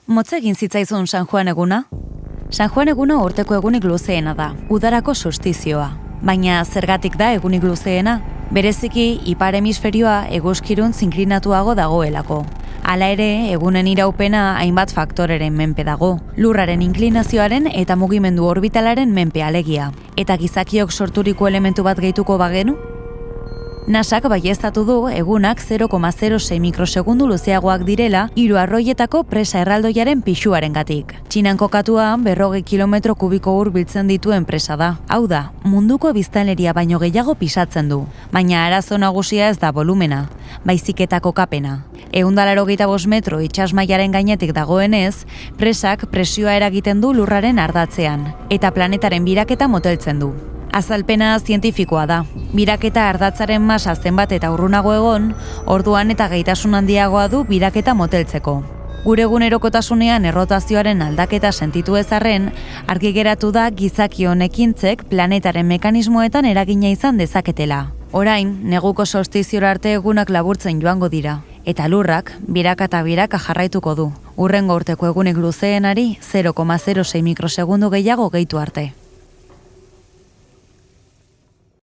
Motz egin zitzaizun San Juan eguna? San Juan eguna urteko egunik luzeena da, udarako solstizioa. Baina zergatik da egunik luzeena? Bereziki, ipar hemisferioa eguzkirun zinklinatuago dagoelako. Hala ere, egunen iraupena hainbat faktoreren menpe dago. Lurraren inklinazioaren eta mugimendu orbitalaren menpe alegia. Eta gizakiok sorturiko elementu bat gehituko bagenu? NASAk baieztatu du egunak 0,06 mikrosegundu luzeagoak direla 3 arroietako presa erraldoiaren pisuarengatik. Txinan kokatua 40 kilometro kubiko ur biltzen dituen presa da. Hau da, munduko biztanleria baino gehiago pisatzen du. Baina arazo nagusia ez da volumena, baizik eta kokapena. 185 metro itsasmailaren gainetik dagoenez, presak presioa eragiten du lurraren ardatzean, eta planetaren biraketa moteltzen du. Azalpena zientifikoa da. Biraketa ardatzaren masa zenbat eta urrunago egon, orduan eta gaitasun handiagoa du biraketa moteltzeko. Gure egunerokotasunean errotazioaren aldaketa sentitu ez arren, argi geratu da gizakion ekintzek planetaren mekanismoetan eragina izan dezaketela. Orain, neguko solstiziora arte egunak laburtzen joango dira, eta lurrak biraka eta biraka jarraituko du. Hurrengo urteko egunik luzeenari 0,06 mikrosegundu gehiago gehitu arte.